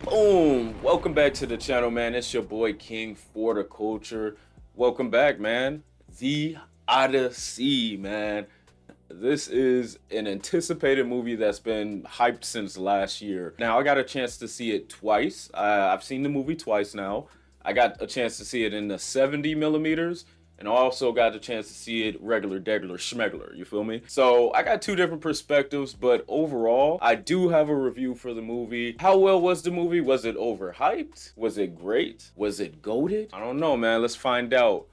Boom! Welcome back to the channel, man. It's your boy King for the culture. Welcome back, man. The Odyssey, man. This is an anticipated movie that's been hyped since last year. Now, I got a chance to see it twice. I've seen the movie twice now. I got a chance to see it in the 70 millimeters, and I also got a chance to see it regular, degular, schmegler. You feel me? So I got two different perspectives, but overall, I do have a review for the movie. How well was the movie? Was it overhyped? Was it great? Was it goated? I don't know, man. Let's find out.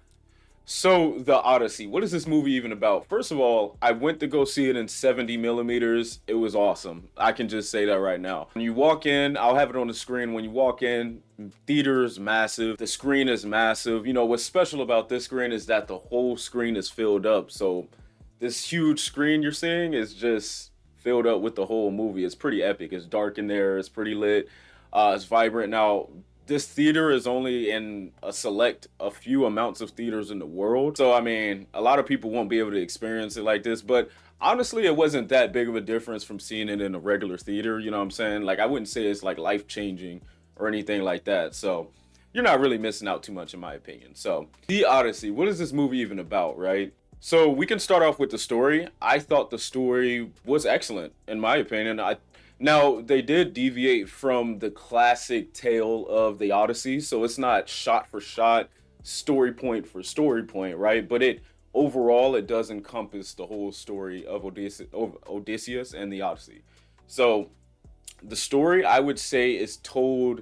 So, The Odyssey, what is this movie even about? First of all, I went to go see it in 70 millimeters. It was awesome. I can just say that right now. When you walk in, I'll have it on the screen. When you walk in, theater is massive. The screen is massive. You know, what's special about this screen is that the whole screen is filled up. So, this huge screen you're seeing is just filled up with the whole movie. It's pretty epic. It's dark in there. It's pretty lit. It's vibrant. Now, this theater is only in a few amounts of theaters in the world. So, I mean, a lot of people won't be able to experience it like this, but honestly, it wasn't that big of a difference from seeing it in a regular theater. You know what I'm saying? Like, I wouldn't say it's like life changing or anything like that. So, you're not really missing out too much, in my opinion. So, The Odyssey, what is this movie even about, right? So, we can start off with the story. I thought the story was excellent, in my opinion. Now, they did deviate from the classic tale of the Odyssey, so it's not shot for shot, story point for story point, right? But overall, it does encompass the whole story of Odysseus and the Odyssey. So, the story, I would say, is told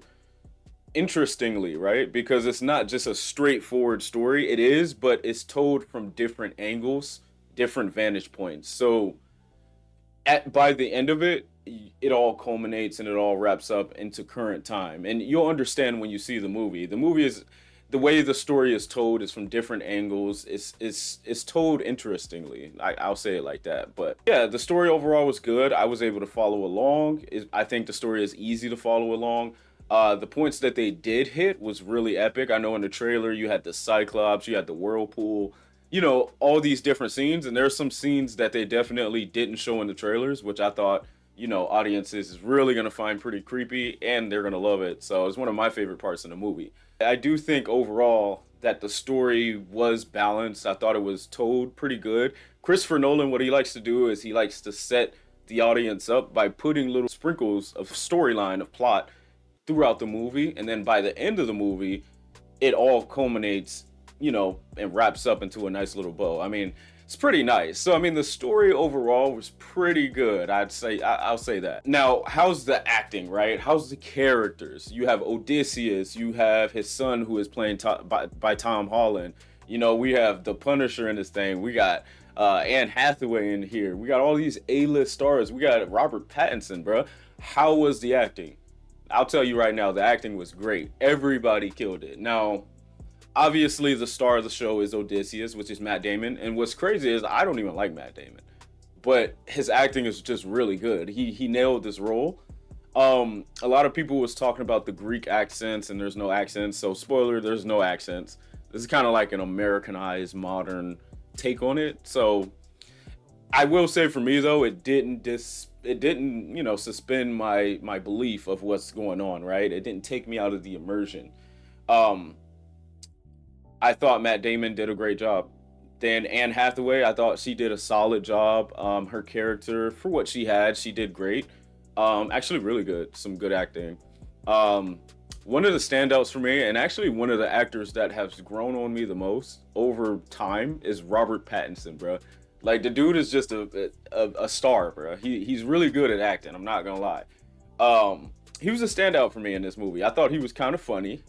interestingly, right? Because it's not just a straightforward story. It is, but it's told from different angles, different vantage points. So, by the end of it, it all culminates and it all wraps up into current time. And you'll understand when you see the movie. The movie is the way the story is told is from different angles. It's told interestingly. I'll say it like that. But yeah, the story overall was good. I was able to follow along. I think the story is easy to follow along. The points that they did hit was really epic. I know in the trailer you had the Cyclops, you had the whirlpool, you know, all these different scenes, and there's some scenes that they definitely didn't show in the trailers, which I thought, you know, audiences is really gonna find pretty creepy and they're gonna love it. So it's one of my favorite parts in the movie. I do think overall that the story was balanced. I thought it was told pretty good. Christopher Nolan, what he likes to do is he likes to set the audience up by putting little sprinkles of storyline, of plot throughout the movie, and then by the end of the movie, it all culminates, you know, and wraps up into a nice little bow. I mean, it's pretty nice. So I mean, the story overall was pretty good. I'll say that. Now, how's the acting, right? How's the characters? You have Odysseus. You have his son who is played by Tom Holland. You know, we have the Punisher in this thing. We got Anne Hathaway in here. We got all these A-list stars. We got Robert Pattinson, bro. How was the acting? I'll tell you right now, the acting was great. Everybody killed it. Now, obviously, the star of the show is Odysseus, which is Matt Damon. And what's crazy is I don't even like Matt Damon, but his acting is just really good. He nailed this role. A lot of people was talking about the Greek accents, and there's no accents. So, spoiler, there's no accents. This is kind of like an Americanized, modern take on it. So, I will say for me though, it didn't, you know, suspend my belief of what's going on, right? It didn't take me out of the immersion. Um, I thought Matt Damon did a great job. Then Anne Hathaway, I thought she did a solid job. Her character, for what she had, she did great. Actually, really good. Some good acting. One of the standouts for me, and actually one of the actors that has grown on me the most over time, is Robert Pattinson, bro. Like the dude is just a star, bro. He's really good at acting. I'm not gonna lie. He was a standout for me in this movie. I thought he was kind of funny.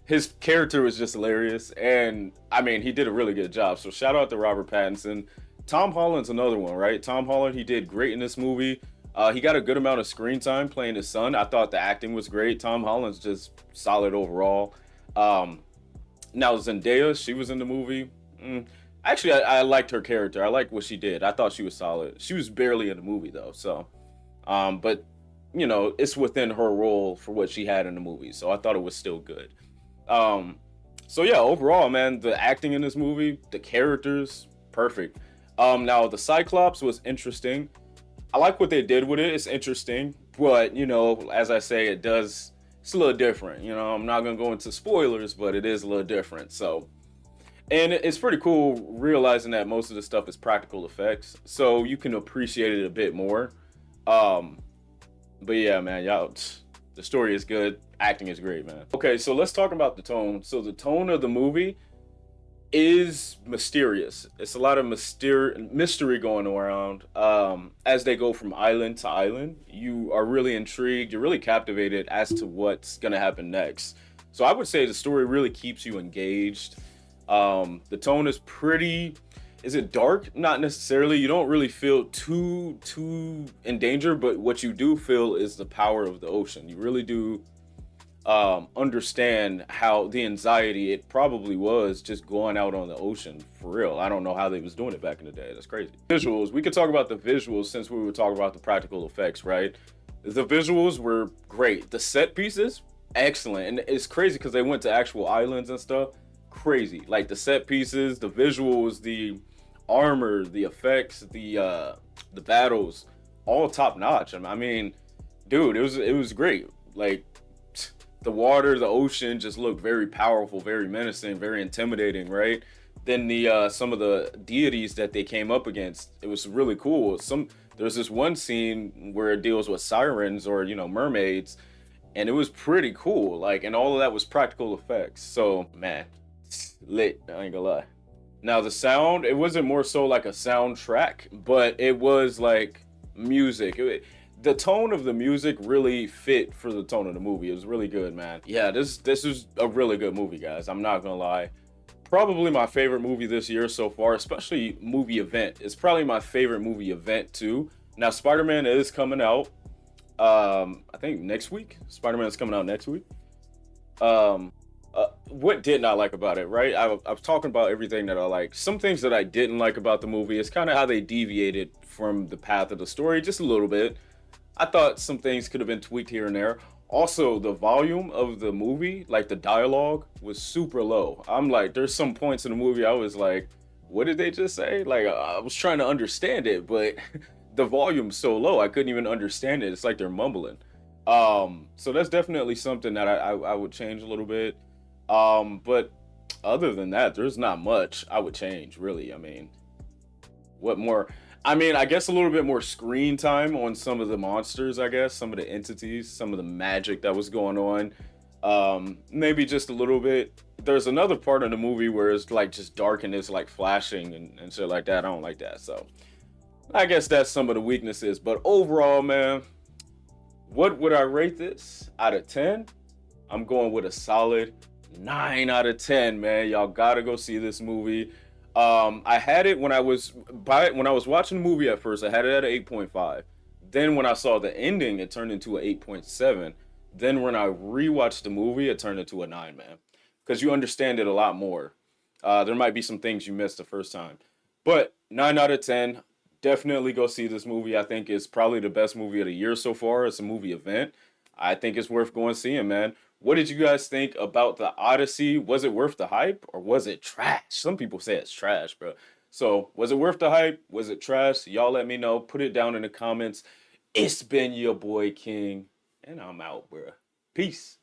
His character was just hilarious, and I mean, he did a really good job. So shout out to Robert Pattinson. Tom Holland's another one, right? Tom Holland, he did great in this movie. He got a good amount of screen time playing his son. I thought the acting was great. Tom Holland's just solid overall. Now Zendaya, she was in the movie. Actually, I liked her character. I liked what she did. I thought she was solid. She was barely in the movie though, so but you know, it's within her role for what she had in the movie. So I thought it was still good. So yeah, overall, man, the acting in this movie, the characters, perfect. Now the Cyclops was interesting. I like what they did with it. It's interesting. But you know, as I say, it's a little different. You know, I'm not gonna go into spoilers, but it is a little different. So, and it's pretty cool realizing that most of the stuff is practical effects, so you can appreciate it a bit more. Um, but yeah, man, y'all, the story is good, acting is great, man. Okay, so let's talk about the tone. So the tone of the movie is mysterious. It's a lot of mystery going around. As they go from island to island, you are really intrigued. You're really captivated as to what's gonna happen next. So I would say the story really keeps you engaged. The tone is pretty. Is it dark? Not necessarily. You don't really feel too in danger, but what you do feel is the power of the ocean. You really do understand how the anxiety it probably was just going out on the ocean for real. I don't know how they was doing it back in the day. That's crazy. Visuals. We could talk about the visuals since we were talking about the practical effects, right? The visuals were great. The set pieces, excellent. And it's crazy because they went to actual islands and stuff. Crazy. Like the set pieces, the visuals, the armor, the effects, the battles, all top notch. I mean, dude, it was great. Like the water, the ocean just looked very powerful, very menacing, very intimidating, right? Then the some of the deities that they came up against, it was really cool. There's this one scene where it deals with sirens or mermaids, and it was pretty cool. Like, and all of that was practical effects. So man, lit. I ain't gonna lie. Now the sound, it wasn't more so like a soundtrack, but it was like music. The tone of the music really fit for the tone of the movie. It was really good, man. Yeah, this is a really good movie, guys. I'm not gonna lie. Probably my favorite movie this year so far, especially movie event. It's probably my favorite movie event too. Now Spider-Man is coming out. I think next week. Spider-Man is coming out next week. Um, what did not like about it, right? I was talking about everything that I like. Some things that I didn't like about the movie is kind of how they deviated from the path of the story just a little bit. I thought some things could have been tweaked here and there. Also, the volume of the movie, like the dialogue, was super low. I'm like, there's some points in the movie I was like, what did they just say? Like, I was trying to understand it, but the volume's so low, I couldn't even understand it. It's like they're mumbling. So that's definitely something that I would change a little bit. But other than that, there's not much I would change, really. I mean, what more? I mean, I guess a little bit more screen time on some of the monsters, I guess, some of the entities, some of the magic that was going on. Maybe just a little bit. There's another part of the movie where it's like just dark and it's like flashing and shit like that. I don't like that. So I guess that's some of the weaknesses. But overall, man, what would I rate this out of 10? I'm going with a solid 9 out of 10, man. Y'all gotta go see this movie. I had it when I was watching the movie at first, I had it at an 8.5. Then when I saw the ending, it turned into an 8.7. Then when I rewatched the movie, it turned into a 9, man. Because you understand it a lot more. There might be some things you missed the first time. But 9 out of 10, definitely go see this movie. I think it's probably the best movie of the year so far. It's a movie event. I think it's worth going seeing, man. What did you guys think about the Odyssey? Was it worth the hype or was it trash? Some people say it's trash, bro. So, was it worth the hype? Was it trash? Y'all let me know. Put it down in the comments. It's been your boy King, and I'm out, bro. Peace.